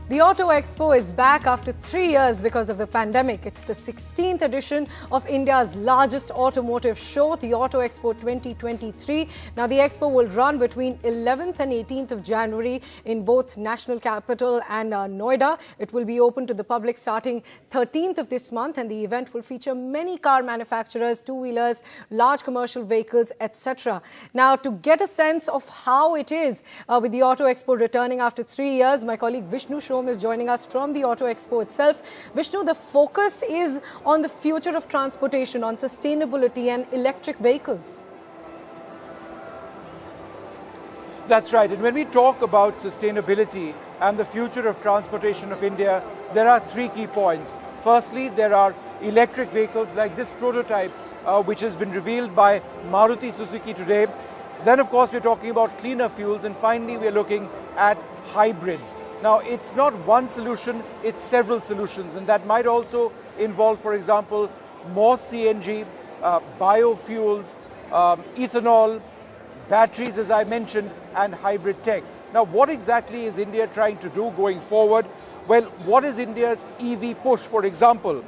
The Auto Expo is back after 3 years because of the pandemic. It's the 16th edition of India's largest automotive show, the Auto Expo 2023. Now, the expo will run between 11th and 18th of January in both national capital and Noida. It will be open to the public starting 13th of this month, and the event will feature many car manufacturers, two-wheelers, large commercial vehicles, etc. Now, to get a sense of how it is with the Auto Expo returning after 3 years, my colleague Vishnu is joining us from the Auto Expo itself. Vishnu, the focus is on the future of transportation, on sustainability and electric vehicles. That's right. And when we talk about sustainability and the future of transportation of India, there are three key points. Firstly, there are electric vehicles like this prototype, which has been revealed by Maruti Suzuki today. Then, of course, we're talking about cleaner fuels. And finally, we're looking at hybrids. Now, it's not one solution, it's several solutions, and that might also involve, for example, more CNG, biofuels, ethanol, batteries, as I mentioned, and hybrid tech. Now, what exactly is India trying to do going forward? Well, what is India's EV push? For example,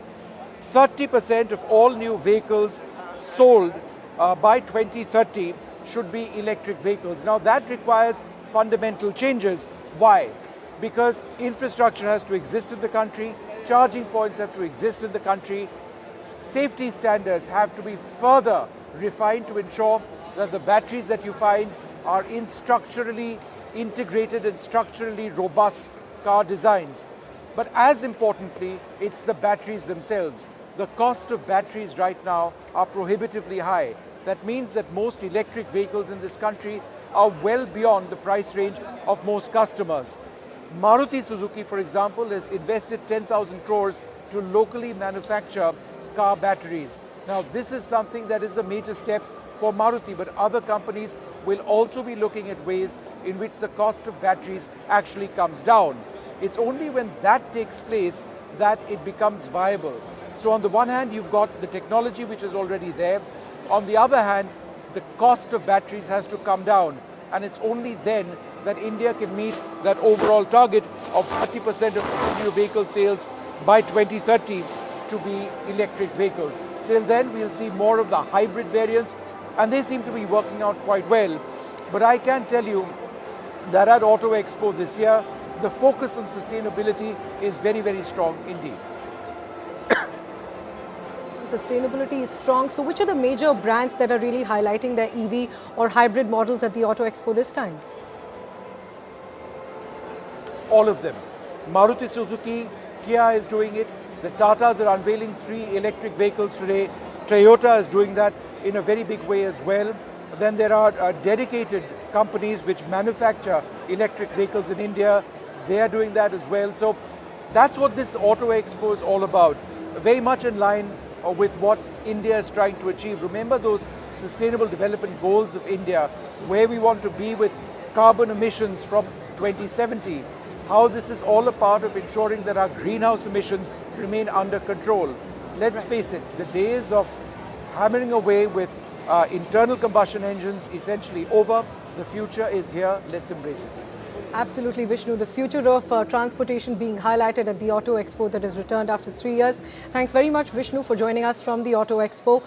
30% of all new vehicles sold by 2030 should be electric vehicles. Now, that requires fundamental changes. Why? Because infrastructure has to exist in the country, charging points have to exist in the country, safety standards have to be further refined to ensure that the batteries that you find are in structurally integrated and structurally robust car designs. But as importantly, it's the batteries themselves. The cost of batteries right now are prohibitively high. That means that most electric vehicles in this country are well beyond the price range of most customers. Maruti Suzuki, for example, has invested 10,000 crores to locally manufacture car batteries. Now, this is something that is a major step for Maruti, but other companies will also be looking at ways in which the cost of batteries actually comes down. It's only when that takes place that it becomes viable. So on the one hand, you've got the technology which is already there. On the other hand, the cost of batteries has to come down, and it's only then that India can meet that overall target of 30% of new vehicle sales by 2030 to be electric vehicles. Till then, we'll see more of the hybrid variants, and they seem to be working out quite well. But I can tell you that at Auto Expo this year, the focus on sustainability is very, very strong indeed. Sustainability is strong. So which are the major brands that are really highlighting their EV or hybrid models at the Auto Expo this time? All of them. Maruti Suzuki, Kia is doing it. The Tatas are unveiling 3 electric vehicles today. Toyota is doing that in a very big way as well. Then there are dedicated companies which manufacture electric vehicles in India. They are doing that as well. So that's what this Auto Expo is all about. Very much in line with what India is trying to achieve. Remember those sustainable development goals of India, where we want to be with carbon emissions from 2070. How this is all a part of ensuring that our greenhouse emissions remain under control. Let's face it, the days of hammering away with internal combustion engines essentially over. The future is here. Let's embrace it. Absolutely, Vishnu. The future of transportation being highlighted at the Auto Expo that has returned after 3 years. Thanks very much, Vishnu, for joining us from the Auto Expo.